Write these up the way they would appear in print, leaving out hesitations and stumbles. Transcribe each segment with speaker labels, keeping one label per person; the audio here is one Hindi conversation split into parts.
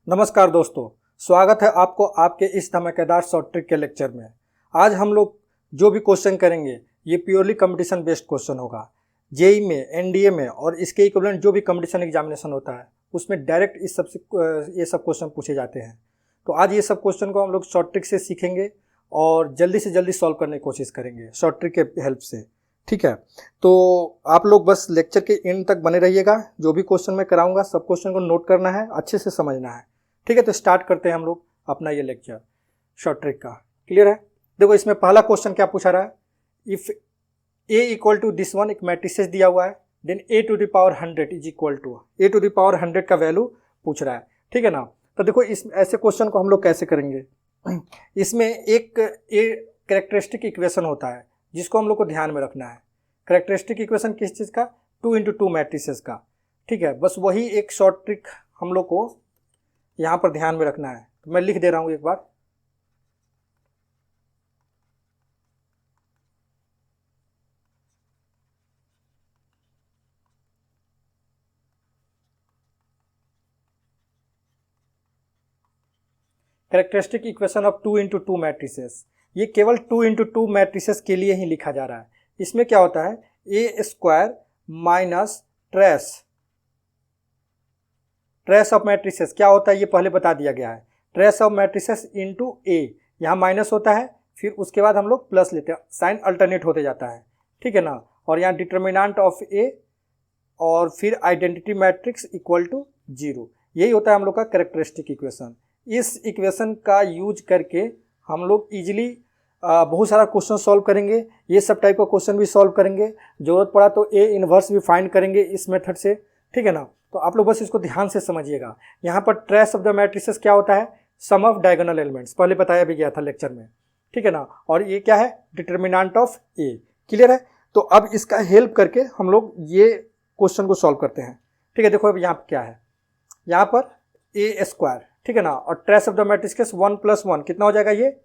Speaker 1: नमस्कार दोस्तों, स्वागत है आपको आपके इस धमाकेदार शॉर्ट ट्रिक के लेक्चर में। आज हम लोग जो भी क्वेश्चन करेंगे ये प्योरली कंपटीशन बेस्ड क्वेश्चन होगा। जेई में, एनडीए में और इसके इक्विवेलेंट जो भी कंपटीशन एग्जामिनेशन होता है उसमें डायरेक्ट इस सब से ये सब क्वेश्चन पूछे जाते हैं। तो आज ये सब क्वेश्चन को हम लोग शॉर्ट ट्रिक से सीखेंगे और जल्दी से जल्दी सॉल्व करने की कोशिश करेंगे शॉर्ट ट्रिक के हेल्प से। ठीक है, तो आप लोग बस लेक्चर के एंड तक बने रहिएगा। जो भी क्वेश्चन मैं कराऊंगा सब क्वेश्चन को नोट करना है, अच्छे से समझना है। ठीक है, तो स्टार्ट करते हैं हम लोग अपना ये लेक्चर शॉर्ट ट्रिक का। क्लियर है? देखो इसमें पहला क्वेश्चन क्या पूछा रहा है, if a equal to this one, एक मैट्रिसेस दिया हुआ है, then a to the power 100 is equal to a to the power 100 का वैल्यू पूछ रहा है। ठीक है ना? तो देखो इस ऐसे क्वेश्चन को हम लोग कैसे करेंगे। इसमें एक कैरेक्टरिस्टिक इक्वेशन होता है जिसको हम लोग को ध्यान में रखना है। कैरेक्टरिस्टिक इक्वेशन किस चीज़ का? 2 इंटू 2 मैट्रिसेस का। ठीक है, बस वही एक शॉर्ट ट्रिक हम लोग को यहाँ पर ध्यान में रखना है। तो मैं लिख दे रहा हूँ एक बार। Characteristic equation of 2 into 2 matrices, ये केवल 2 इंटू 2 मैट्रिसेस के लिए ही लिखा जा रहा है। इसमें क्या होता है, A square minus trace of matrices क्या होता है ये पहले बता दिया गया है। Trace of matrices into A, यहाँ माइनस होता है, फिर उसके बाद हम लोग प्लस लेते हैं, साइन अल्टरनेट होते जाता है। ठीक है ना? और यहाँ डिटर्मिनेंट ऑफ ए और फिर आइडेंटिटी मैट्रिक्स इक्वल टू 0, यही होता है हम लोग का कैरेक्टरिस्टिक इक्वेशन। इस इक्वेशन का यूज करके हम लोग इजीली बहुत सारा क्वेश्चन सॉल्व करेंगे। ये सब टाइप का क्वेश्चन भी सॉल्व करेंगे, ज़रूरत पड़ा तो ए इन्वर्स भी फाइंड करेंगे इस मेथड से। ठीक है ना? तो आप लोग बस इसको ध्यान से समझिएगा। यहाँ पर ट्रेस ऑफ द मैट्रिसेस क्या होता है, सम ऑफ डायगोनल एलिमेंट्स, पहले बताया भी गया था लेक्चर में। ठीक है ना? और ये क्या है, डिटर्मिनेंट ऑफ ए। क्लियर है? तो अब इसका हेल्प करके हम लोग ये क्वेश्चन को सॉल्व करते हैं। ठीक है, देखो अब यहाँ पर क्या है, यहाँ पर ए स्क्वायर, ठीक है ना, और trace of the matrices 1 plus 1 कितना हो जाएगा, ये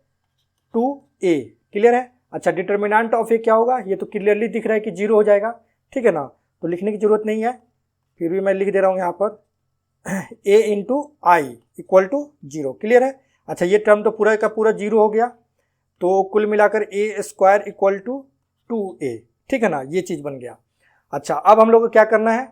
Speaker 1: 2a। क्लियर है? अच्छा, डिटर्मिनेंट ऑफ ए क्या होगा, ये तो क्लियरली दिख रहा है कि 0 हो जाएगा। ठीक है ना? तो लिखने की जरूरत नहीं है, फिर भी मैं लिख दे रहा हूँ यहाँ पर a into I equal to 0। Clear है? अच्छा, ये टर्म तो पूरा का पूरा 0 हो गया, तो कुल मिलाकर a square equal to 2a। ठीक है ना? ये चीज़ बन गया। अच्छा, अब हम लोग को क्या करना है,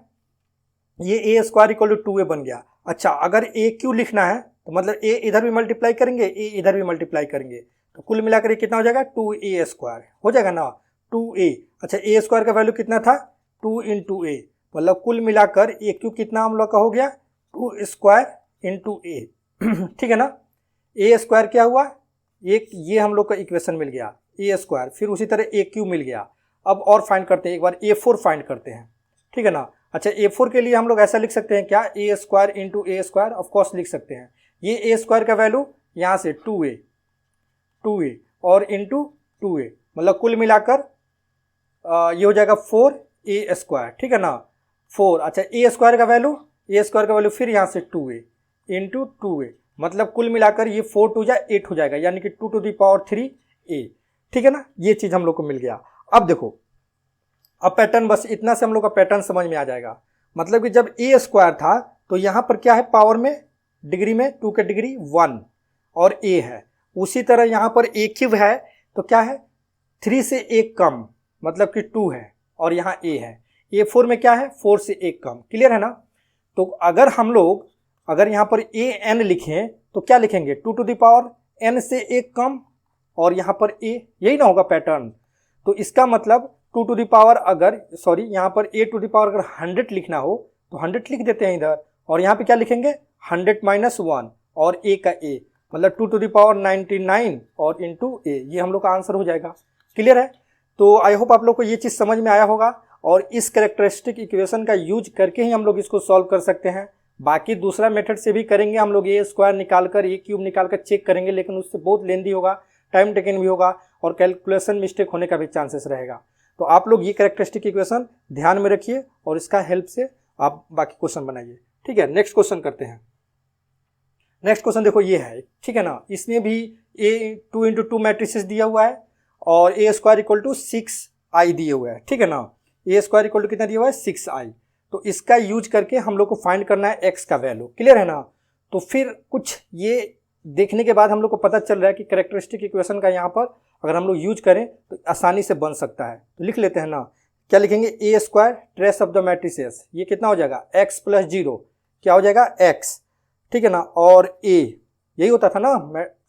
Speaker 1: ये a square equal to 2a बन गया। अच्छा, अगर a क्यों लिखना है तो मतलब a इधर भी मल्टीप्लाई करेंगे, a इधर भी मल्टीप्लाई करेंगे, तो कुल मिलाकर ये कितना हो जाएगा, 2a स्क्वायर हो जाएगा ना, 2a। अच्छा, a स्क्वायर का वैल्यू कितना था, 2 इंटू ए, मतलब कुल मिलाकर ए क्यू कितना हम लोग का हो गया, 2 स्क्वायर इंटू ए। ठीक है ना? ए स्क्वायर क्या हुआ, एक ये हम लोग का इक्वेशन मिल गया ए स्क्वायर, फिर उसी तरह ए क्यू मिल गया। अब और फाइंड करते हैं, एक बार a4 फाइंड करते हैं। ठीक है ना? अच्छा, a4 के लिए हम लोग ऐसा लिख सकते हैं क्या, ए स्क्वायर इंटू ए स्क्वायर, ऑफकोर्स लिख सकते हैं। ये ए स्क्वायर का वैल्यू यहाँ से 2a और इंटू 2a, मतलब कुल मिलाकर ये हो जाएगा 4a स्क्वायर। ठीक है ना? 4। अच्छा, ए स्क्वायर का वैल्यू फिर यहाँ से 2a इंटू 2a, मतलब कुल मिलाकर ये 4 2 जा 8 हो जाएगा, यानी कि 2 टू द पावर 3a। ठीक है ना? ये चीज़ हम लोग को मिल गया। अब देखो, अब पैटर्न, बस इतना से हम लोग का पैटर्न समझ में आ जाएगा। मतलब कि जब ए स्क्वायर था तो यहाँ पर क्या है, पावर में डिग्री में 2 का डिग्री 1 और a है। उसी तरह यहाँ पर ए क्यूब है तो क्या है, 3 से 1 कम, मतलब कि 2 है, और यहाँ a है। a4 में क्या है, 4 से 1 कम। क्लियर है ना? तो अगर हम लोग यहाँ पर an लिखें तो क्या लिखेंगे, 2 टू द पावर n से 1 कम, और यहाँ पर a, यही ना होगा पैटर्न। तो इसका मतलब 2 टू द पावर यहाँ पर a टू द पावर अगर 100 लिखना हो तो 100 लिख देते हैं इधर, और यहाँ पे क्या लिखेंगे, 100 माइनस 1 और a का a, मतलब 2 टू द पावर 99 और इंटू a, ये हम लोग का आंसर हो जाएगा। क्लियर है? तो आई होप आप लोग को ये चीज़ समझ में आया होगा, और इस कैरेक्टरिस्टिक इक्वेशन का यूज करके ही हम लोग इसको सॉल्व कर सकते हैं। बाकी दूसरा मेथड से भी करेंगे हम लोग, ए स्क्वायर निकाल कर ए क्यूब निकाल कर चेक करेंगे, लेकिन उससे बहुत लेंदी होगा, टाइम टेकन भी होगा, और कैलकुलेशन मिस्टेक होने का भी चांसेस रहेगा। तो आप लोग ये कैरेक्टरिस्टिक इक्वेशन ध्यान में रखिए और इसका हेल्प से आप बाकी क्वेश्चन बनाइए। ठीक है, नेक्स्ट क्वेश्चन करते हैं। नेक्स्ट क्वेश्चन देखो ये है। ठीक है ना? इसमें भी a 2 इंटू 2 मैट्रिसेस दिया हुआ है और a square equal to 6i दिए हुए हैं। ठीक है ना? a स्क्वायर इक्वल टू कितना दिया हुआ है, 6i। तो इसका यूज करके हम लोग को फाइंड करना है x का वैल्यू। क्लियर है ना? तो फिर कुछ ये देखने के बाद हम लोग को पता चल रहा है कि कैरेक्टरिस्टिक इक्वेशन का यहाँ पर अगर हम लोग यूज करें तो आसानी से बन सकता है। तो लिख लेते हैं ना, क्या लिखेंगे, A square trace of the matrices, ये कितना हो जाएगा x प्लस 0, क्या हो जाएगा x, ठीक है ना, और a यही होता था ना,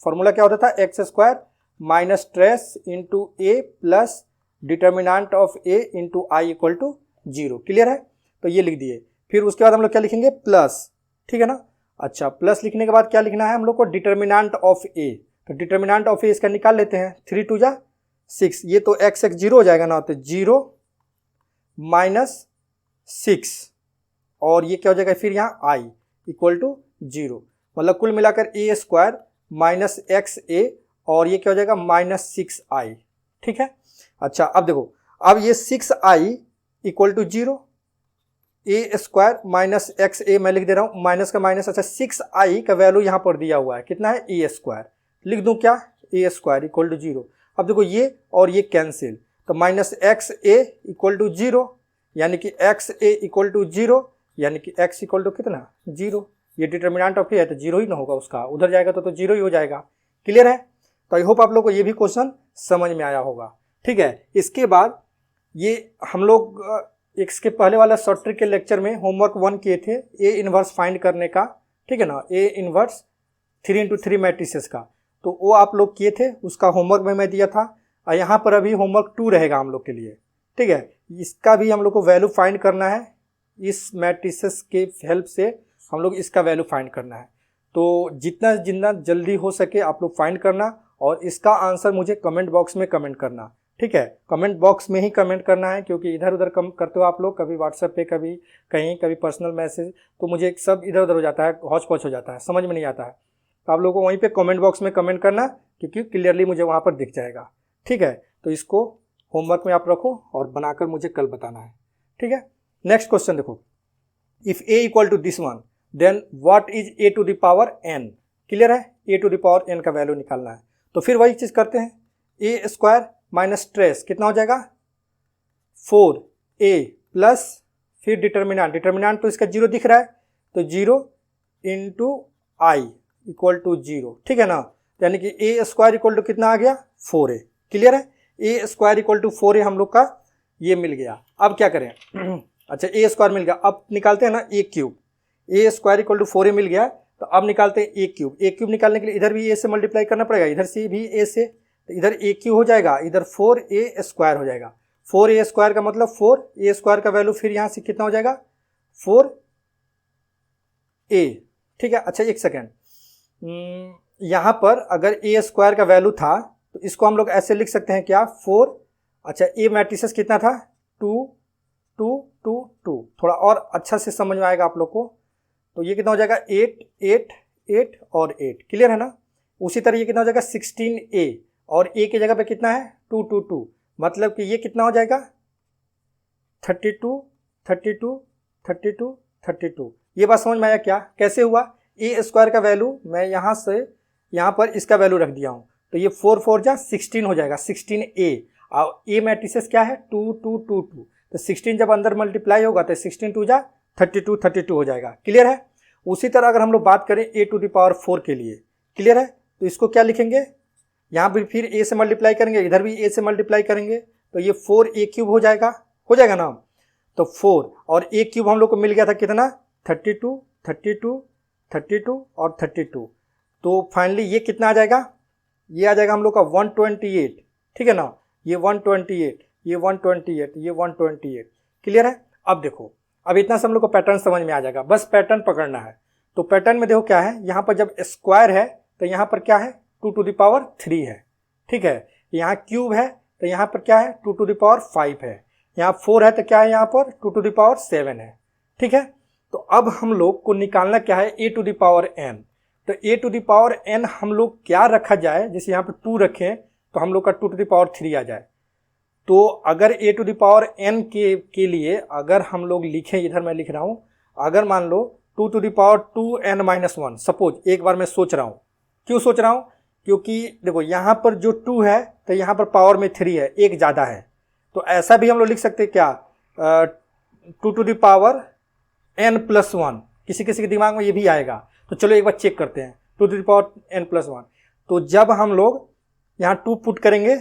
Speaker 1: फॉर्मूला क्या होता था, X square minus trace into A plus determinant of A into I equal to 0। Clear है, तो ये लिख दिए। फिर उसके बाद हम लोग क्या लिखेंगे, प्लस, ठीक है ना। अच्छा, प्लस लिखने के बाद क्या लिखना है हम लोग को, डिटर्मिनेंट ऑफ ए, तो डिटर्मिनेंट ऑफ ए इसका निकाल लेते हैं, 3 2 जा 6, ये तो x 0 हो जाएगा ना, तो 0 माइनस 6 और ये क्या हो जाएगा फिर यहाँ i इक्वल टू 0, मतलब कुल मिलाकर ए स्क्वायर माइनस एक्स ए और ये क्या हो जाएगा माइनस 6i, ठीक है। अच्छा अब देखो, अब ये 6i equal to 0, A square minus x A मैं लिख दे रहा हूँ, माइनस का माइनस, अच्छा 6i का वैल्यू यहाँ पर दिया हुआ है, कितना है, ए स्क्वायर, लिख दूँ क्या, ए स्क्वायर इक्वल टू 0। अब देखो ये और ये कैंसिल, तो minus x A equal to 0, यानी कि एक्स ए इक्वल टू 0, यानी कि x इक्वल टू कितना, 0। ये डिटर्मिनेंट ऑफ ए है तो 0 ही ना होगा उसका, उधर जाएगा तो 0 ही हो जाएगा। क्लियर है, तो आई होप आप लोग को ये भी क्वेश्चन समझ में आया होगा, ठीक है। इसके बाद ये हम लोग इसके पहले वाला शॉर्ट ट्रिक के लेक्चर में होमवर्क 1 किए थे, ए इनवर्स फाइंड करने का, ठीक है ना, ए इनवर्स 3 into 3 मैट्रिसेस का, तो वो आप लोग किए थे, उसका होमवर्क में मैं दिया था। और यहाँ पर अभी होमवर्क 2 रहेगा हम लोग के लिए, ठीक है। इसका भी हम लोग को वैल्यू फाइंड करना है, इस मैट्रिसेस के हेल्प से हम लोग इसका वैल्यू फाइंड करना है। तो जितना जितना जल्दी हो सके आप लोग फाइंड करना और इसका आंसर मुझे कमेंट बॉक्स में कमेंट करना, ठीक है। कमेंट बॉक्स में ही कमेंट करना है, क्योंकि इधर उधर कम करते हो आप लोग, कभी व्हाट्सएप पे, कभी कहीं, कभी पर्सनल मैसेज, तो मुझे सब इधर उधर हो जाता है, हौच पौच हो जाता है, समझ में नहीं आता है। तो आप लोगों को वहीं पे कमेंट बॉक्स में कमेंट करना, क्योंकि क्लियरली मुझे वहाँ पर दिख जाएगा, ठीक है। तो इसको होमवर्क में आप रखो और बनाकर मुझे कल बताना है, ठीक है। नेक्स्ट क्वेश्चन देखो, if a equal to this one then what is a to the power n। Clear है, a to the power n का वैल्यू निकालना है। तो फिर वही चीज़ करते हैं, a स्क्वायर माइनस ट्रेस कितना हो जाएगा, 4a प्लस फिर डिटर्मिनेंट तो इसका 0 दिख रहा है, तो 0 इंटू आई इक्वल टू 0, ठीक है ना। यानी कि a स्क्वायर इक्वल टू कितना आ गया, 4a। क्लियर है, a square equal to 4a हम लोग का ये मिल गया। अब क्या करें अच्छा ए स्क्वायर मिल गया, अब निकालते हैं ना A cube, A square equal to 4a मिल गया, तो अब निकालते हैं ए क्यूब। ए क्यूब निकालने के लिए इधर भी ए से मल्टीप्लाई करना पड़ेगा, इधर से भी ए से, तो इधर ए क्यूब हो जाएगा, इधर 4a स्क्वायर हो जाएगा। 4a स्क्वायर का मतलब 4a स्क्वायर का वैल्यू फिर यहाँ से कितना हो जाएगा, 4a, ठीक है। अच्छा एक सेकेंड, यहाँ पर अगर a स्क्वायर का वैल्यू था तो इसको हम लोग ऐसे लिख सकते हैं क्या, 4, अच्छा ए मैट्रिसेस कितना था, 2 2 2 2, थोड़ा और अच्छा से समझ में आएगा आप लोग को। तो ये कितना हो जाएगा, 8 8 8 और 8। क्लियर है ना। उसी तरह ये कितना हो जाएगा, 16a और a की जगह पे कितना है, 2 2 2, मतलब कि ये कितना हो जाएगा, 32 32 32 32। ये बात समझ में आया क्या, कैसे हुआ, a स्क्वायर का वैल्यू मैं यहाँ से यहाँ पर इसका वैल्यू रख दिया हूँ, तो ये 4 4 जा 16 हो जाएगा, 16a। और a मैट्रिसेस क्या है, 2 2 2 2, तो 16 जब अंदर मल्टीप्लाई होगा तो 16 2 जा 32 32 हो जाएगा। क्लियर है। उसी तरह अगर हम लोग बात करें a टू द पावर 4 के लिए, क्लियर है, तो इसको क्या लिखेंगे, यहाँ भी फिर a से मल्टीप्लाई करेंगे, इधर भी a से मल्टीप्लाई करेंगे, तो ये 4a क्यूब हो जाएगा ना। तो 4 और a क्यूब हम लोग को मिल गया था कितना, 32 32 32 और 32। तो फाइनली ये कितना आ जाएगा, ये आ जाएगा हम लोग का 128, ठीक है ना। ये 128, ये 128, ये 128। क्लियर है। अब देखो, अब इतना से हम लोग को पैटर्न समझ में आ जाएगा, बस पैटर्न पकड़ना है। तो पैटर्न में देखो क्या है, यहाँ पर जब स्क्वायर है तो यहाँ पर क्या है, 2 टू द पावर 3 है, ठीक है। यहाँ क्यूब है तो यहाँ पर क्या है, 2 टू द पावर 5 है। यहाँ 4 है तो क्या है, यहाँ पर 2 टू द पावर 7 है, ठीक है। तो अब हम लोग को निकालना क्या है, a to the power n। तो a to the power n हम लोग क्या रखा जाए, जैसे यहाँ पर 2 रखें तो हम लोग का 2 टू द पावर 3 आ जाए। तो अगर a to the power n के लिए अगर हम लोग लिखें, इधर मैं लिख रहा हूँ, अगर मान लो 2 to the power 2n-1, suppose एक बार मैं सोच रहा हूँ, क्यों सोच रहा हूँ, क्योंकि देखो यहाँ पर जो 2 है तो यहाँ पर पावर में 3 है, एक ज़्यादा है, तो ऐसा भी हम लोग लिख सकते हैं क्या, 2 टू द पावर n+1, किसी किसी के दिमाग में ये भी आएगा। तो चलो एक बार चेक करते हैं, 2n+1। तो जब हम लोग यहाँ 2 पुट करेंगे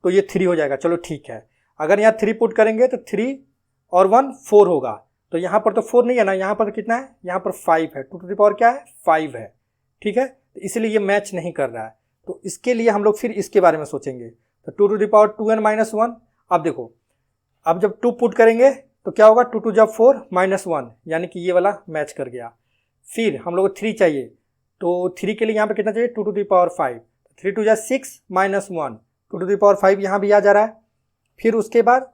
Speaker 1: तो ये 3 हो जाएगा, चलो ठीक है। अगर यहाँ 3 पुट करेंगे तो 3 और 1 4 होगा। तो यहाँ पर तो 4 नहीं है ना, यहाँ पर कितना है, यहाँ पर 5 है। 2 क्या है, 5 है, ठीक है। तो इसलिए ये मैच नहीं कर रहा है। तो इसके लिए हम लोग फिर इसके बारे में सोचेंगे। तो 2n-1। अब देखो, अब जब 2 पुट करेंगे तो क्या होगा, 2 2 4 -1, यानी कि ये वाला मैच कर गया। फिर हम लोग को 3 चाहिए, तो 3 के लिए यहाँ पे कितना चाहिए, 2⁵। 3 2 6 -1, 2⁵ यहाँ भी आ जा रहा है। फिर उसके बाद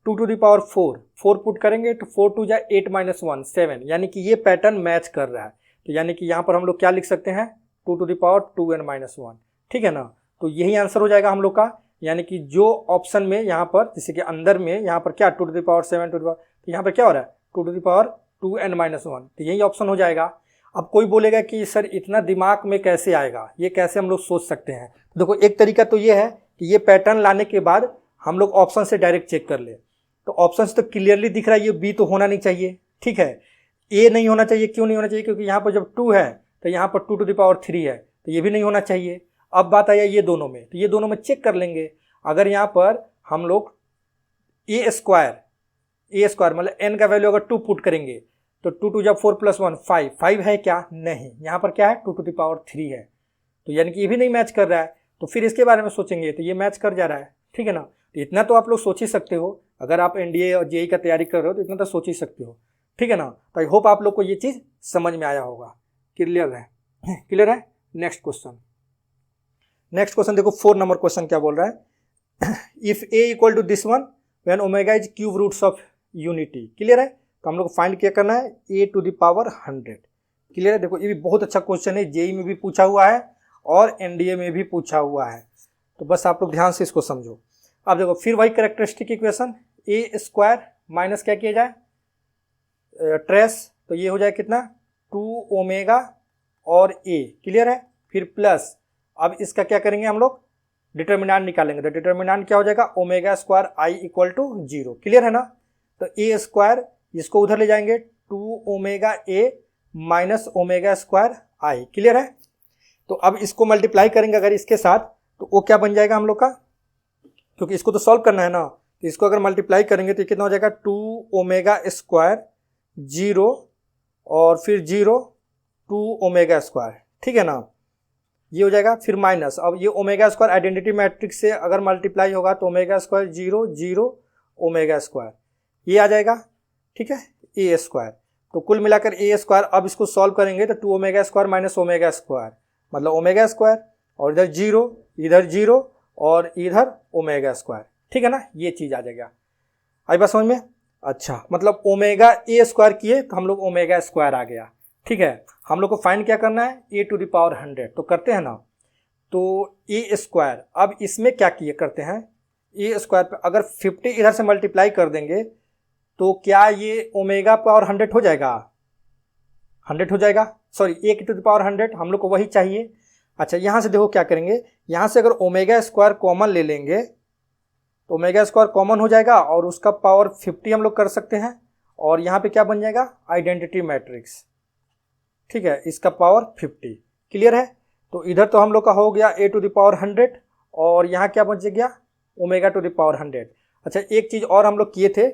Speaker 1: 2⁴ पुट करेंगे तो 4 2 8 -1 7, यानी कि ये पैटर्न मैच कर रहा है। तो यानी कि यहाँ पर हम लोग क्या लिख सकते हैं, 2⁻²n-1, ठीक है ना। तो यही आंसर हो जाएगा हम लोग का, यानी कि जो ऑप्शन में यहाँ पर जैसे कि अंदर में यहाँ पर क्या 2⁻7 तो यहाँ पर क्या हो रहा है 2⁻2n-1, तो यही ऑप्शन हो जाएगा। अब कोई बोलेगा कि सर इतना दिमाग में कैसे आएगा, ये कैसे हम लोग सोच सकते हैं। तो देखो एक तरीका तो ये है कि ये पैटर्न लाने के बाद हम लोग ऑप्शन से डायरेक्ट चेक कर ले। तो ऑप्शन से तो क्लियरली दिख रहा है ये बी तो होना नहीं चाहिए, ठीक है। ए नहीं होना चाहिए, क्यों नहीं होना चाहिए, क्योंकि यहाँ पर जब 2 है तो यहाँ पर 2⁻3 है, तो ये भी नहीं होना चाहिए। अब बात आया ये दोनों में, तो ये दोनों में चेक कर लेंगे। अगर यहाँ पर हम लोग ए स्क्वायर मतलब n का वैल्यू अगर 2 पुट करेंगे तो 2 2 4 +1 5 है क्या, नहीं, यहाँ पर क्या है 2⁻3 है। तो यानी कि ये भी नहीं मैच कर रहा है। तो फिर इसके बारे में सोचेंगे तो ये मैच कर जा रहा है, ठीक है ना। तो इतना तो आप लोग सोच ही सकते हो, अगर आप एनडीए और जेईई का तैयारी कर रहे हो तो इतना तो सोच ही सकते हो, ठीक है ना। तो आई होप आप लोग को ये चीज़ समझ में आया होगा, क्लियर है। नेक्स्ट क्वेश्चन देखो, 4 नंबर क्वेश्चन क्या बोल रहा है, if a equal to this one when omega is cube roots of unity, clear है। तो हम लोग को फाइंड क्या करना है, a⁻100, क्लियर है। देखो ये भी बहुत अच्छा क्वेश्चन है, जेईई में भी पूछा हुआ है और एनडीए में भी पूछा हुआ है। तो बस आप लोग ध्यान से इसको समझो। अब देखो फिर वही कैरेक्टरिस्टिक इक्वेशन, ए स्क्वायर माइनस क्या किया जाए, ट्रेस, तो ये हो जाए कितना 2 ओमेगा और ए, क्लियर है। फिर प्लस, अब इसका क्या करेंगे हम लोग, डिटर्मिनेंट निकालेंगे। तो डिटर्मिनेंट क्या हो जाएगा, omega square I equal to 0, clear है ना। तो ए स्क्वायर इसको उधर ले जाएंगे, 2 omega A minus omega square I, clear है। तो अब इसको मल्टीप्लाई करेंगे अगर इसके साथ, तो वो क्या बन जाएगा हम लोग का, क्योंकि इसको तो सॉल्व करना है ना। तो इसको अगर मल्टीप्लाई करेंगे तो कितना हो जाएगा, 2 ओमेगा स्क्वायर 0 और फिर 0 2 ओमेगा स्क्वायर, ठीक है ना, ये हो जाएगा। फिर माइनस, अब ये ओमेगा स्क्वायर आइडेंटिटी मैट्रिक्स से अगर मल्टीप्लाई होगा तो ओमेगा स्क्वायर 0 0 ओमेगा स्क्वायर, ये आ जाएगा, ठीक है, ए स्क्वायर। तो कुल मिलाकर ए स्क्वायर, अब इसको सॉल्व करेंगे तो 2 omega square minus omega square मतलब ओमेगा स्क्वायर, और इधर 0 इधर 0 और इधर ओमेगा स्क्वायर, ठीक है ना, ये चीज़ आ जाएगा। आई बात समझ में, अच्छा, मतलब ओमेगा ए स्क्वायर किए तो हम लोग ओमेगा स्क्वायर आ गया, ठीक है। हम लोग को फाइंड क्या करना है, a⁻100, तो करते हैं ना। तो ए स्क्वायर, अब इसमें क्या किए करते हैं, ए स्क्वायर पे अगर 50 इधर से मल्टीप्लाई कर देंगे तो क्या ये ओमेगा पावर 100 हो जाएगा, 100 हो जाएगा, सॉरी a⁻100, हम लोग को वही चाहिए। अच्छा, यहाँ से देखो क्या करेंगे, यहाँ से अगर ओमेगा स्क्वायर कॉमन ले लेंगे तो ओमेगा स्क्वायर कॉमन हो जाएगा और उसका पावर 50 हम लोग कर सकते हैं, और यहाँ पे क्या बन जाएगा, आइडेंटिटी मैट्रिक्स, ठीक है, इसका पावर 50, क्लियर है। तो इधर तो हम लोग का हो गया a⁻100 और यहाँ क्या बच गया, ओमेगा⁻100। अच्छा, एक चीज़ और हम लोग किए थे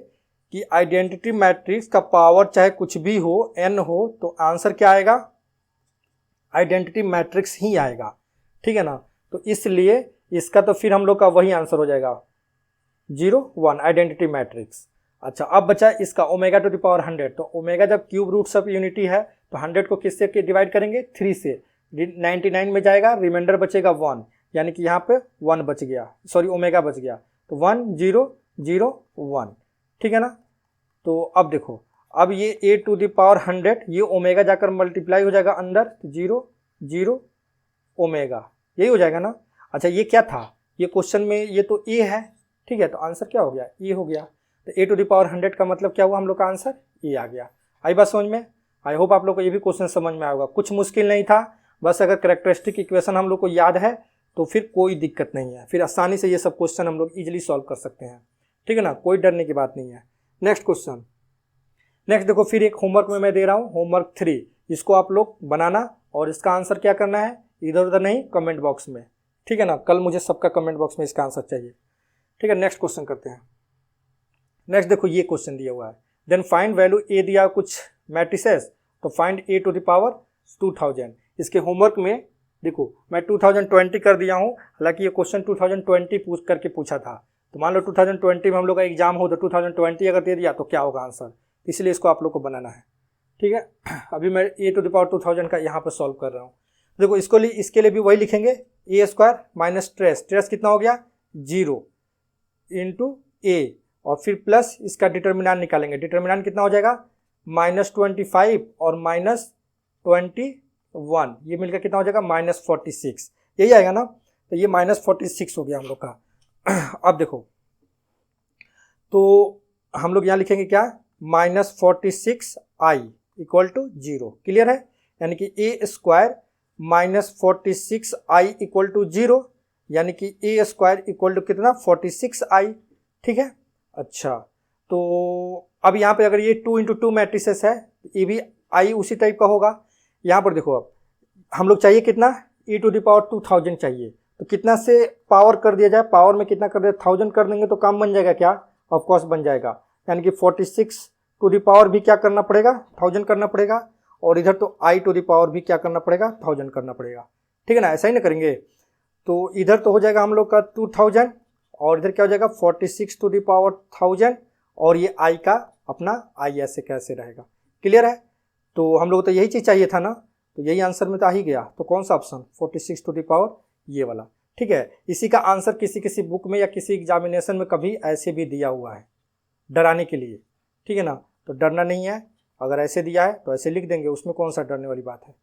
Speaker 1: कि आइडेंटिटी मैट्रिक्स का पावर चाहे कुछ भी हो, n हो, तो आंसर क्या आएगा, आइडेंटिटी मैट्रिक्स ही आएगा, ठीक है ना। तो इसलिए इसका तो फिर हम लोग का वही आंसर हो जाएगा 0 1 आइडेंटिटी मैट्रिक्स। अच्छा, अब बचा इसका ओमेगा⁻100, तो ओमेगा जब क्यूब रूट्स ऑफ यूनिटी है तो 100 को किससे डिवाइड करेंगे, 3 से, 99 में जाएगा, रिमाइंडर बचेगा 1, यानी कि यहाँ पे 1 बच गया, सॉरी ओमेगा बच गया, तो 1 0 0 1, ठीक है ना। तो अब देखो, अब ये a⁻100 ये ओमेगा जाकर मल्टीप्लाई हो जाएगा अंदर, तो 0 0 ओमेगा, यही हो जाएगा ना। अच्छा, ये क्या था, ये क्वेश्चन में ये तो a है, ठीक है, तो आंसर क्या हो गया, ए हो गया। तो a⁻100 का मतलब क्या हुआ, हम लोग का आंसर ए आ गया। आई बात समझ में, आई होप आप लोग को ये भी क्वेश्चन समझ में आया होगा, कुछ मुश्किल नहीं था, बस अगर कैरेक्टरिस्टिक इक्वेशन हम लोग को याद है तो फिर कोई दिक्कत नहीं है, फिर आसानी से ये सब क्वेश्चन हम लोग इजीली सॉल्व कर सकते हैं, ठीक है ना, कोई डरने की बात नहीं है। नेक्स्ट क्वेश्चन, नेक्स्ट देखो, फिर एक होमवर्क में मैं दे रहा हूँ, होमवर्क 3, इसको आप लोग बनाना और इसका आंसर क्या करना है, इधर उधर नहीं, कमेंट बॉक्स में, ठीक है ना। कल मुझे सबका कमेंट बॉक्स में इसका आंसर चाहिए, ठीक है। नेक्स्ट क्वेश्चन करते हैं। नेक्स्ट देखो, ये क्वेश्चन दिया हुआ है, देन फाइंड वैल्यू ए दिया कुछ मैट्रिसेस, तो find a to the power 2000। इसके होमवर्क में देखो मैं 2020 कर दिया हूँ, हालांकि ये क्वेश्चन 2020 पूछ करके पूछा था, तो मान लो 2020 में हम लोग का एग्जाम हो तो 2020 अगर दे दिया तो क्या होगा आंसर, इसलिए इसको आप लोग को बनाना है, ठीक है। अभी मैं ए टू द पावर 2000 का यहाँ पर सॉल्व कर रहा हूँ। देखो इसके लिए भी वही लिखेंगे, ए स्क्वायर माइनस ट्रेस कितना हो गया 0 इंटू ए, और फिर प्लस इसका डिटर्मिनेंट निकालेंगे, डिटर्मिनेंट कितना हो जाएगा -25 और -21, ये मिलकर कितना हो जाएगा -46, यही आएगा ना। तो ये -46 हो गया हम लोग का। अब देखो तो हम लोग यहाँ लिखेंगे क्या, -46i इक्वल टू 0, क्लियर है। यानी कि ए स्क्वायर -46i इक्वल टू 0, यानी कि ए स्क्वायर इक्वल टू कितना 46i, ठीक है। अच्छा, तो अब यहाँ पे अगर ये 2 × 2 मैट्रिसेस है, ये भी आई उसी टाइप का होगा। यहाँ पर देखो, अब हम लोग चाहिए कितना, e टू द पावर 2000 चाहिए, तो कितना से पावर कर दिया जाए, पावर में कितना कर दिया 1000 कर देंगे तो काम बन जाएगा क्या, ऑफ कोर्स बन जाएगा। यानी कि 46 टू द पावर भी क्या करना पड़ेगा 1000 करना पड़ेगा, और इधर तो i टू द पावर भी क्या करना पड़ेगा 1000 करना पड़ेगा, ठीक है ना। ऐसा ही ना करेंगे, तो इधर तो हो जाएगा हम लोग का 2000 और इधर क्या हो जाएगा 46 टू द पावर 1000, और ये i का अपना i ऐसे कैसे रहेगा, क्लियर है। तो हम लोग तो यही चीज़ चाहिए था ना, तो यही आंसर में तो आ ही गया। तो कौन सा ऑप्शन 46 टू द पावर, ये वाला, ठीक है। इसी का आंसर किसी बुक में या किसी एग्जामिनेशन में कभी ऐसे भी दिया हुआ है, डराने के लिए, ठीक है ना। तो डरना नहीं है, अगर ऐसे दिया है तो ऐसे लिख देंगे, उसमें कौन सा डरने वाली बात है,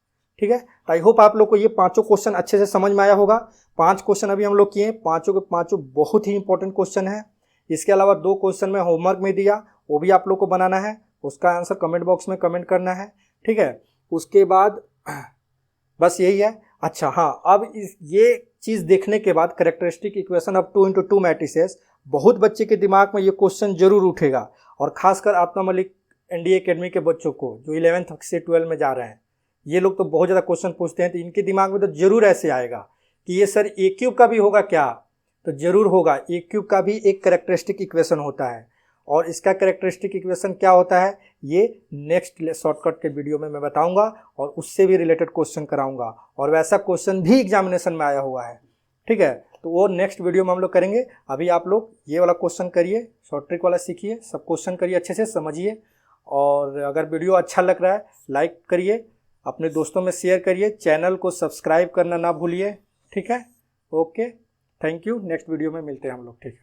Speaker 1: ठीक है। तो आई होप आप लोग को ये पांचों क्वेश्चन अच्छे से समझ में आया होगा। 5 क्वेश्चन अभी हम लोग किए, पांचों के पांचों बहुत ही इंपॉर्टेंट क्वेश्चन है। इसके अलावा 2 क्वेश्चन में होमवर्क में दिया, वो भी आप लोग को बनाना है, उसका आंसर कमेंट बॉक्स में कमेंट करना है, ठीक है। उसके बाद बस यही है। अच्छा हाँ, अब ये चीज़ देखने के बाद कैरेक्टरिस्टिक इक्वेशन ऑफ 2 × 2 मैट्रिसेस, बहुत बच्चे के दिमाग में ये क्वेश्चन जरूर उठेगा, और खासकर आत्मा मलिक NDA एकेडमी के बच्चों को जो 11th से 12 में जा रहे हैं, ये लोग तो बहुत ज़्यादा क्वेश्चन पूछते हैं, तो इनके दिमाग में तो जरूर ऐसे आएगा कि ये सर ए क्यूब का भी होगा क्या, तो जरूर होगा। ए क्यूब का भी एक कैरेक्टरिस्टिक इक्वेशन होता है, और इसका कैरेक्टरिस्टिक इक्वेशन क्या होता है ये नेक्स्ट शॉर्टकट के वीडियो में मैं बताऊंगा, और उससे भी रिलेटेड क्वेश्चन कराऊंगा, और वैसा क्वेश्चन भी एग्जामिनेशन में आया हुआ है, ठीक है। तो वो नेक्स्ट वीडियो में हम लोग करेंगे। अभी आप लोग ये वाला क्वेश्चन करिए, शॉर्ट ट्रिक वाला सीखिए, सब क्वेश्चन करिए, अच्छे से समझिए, और अगर वीडियो अच्छा लग रहा है लाइक करिए, अपने दोस्तों में शेयर करिए, चैनल को सब्सक्राइब करना ना भूलिए, ठीक है। Okay, thank you. Next video में मिलते हैं हम लोग, ठीक है।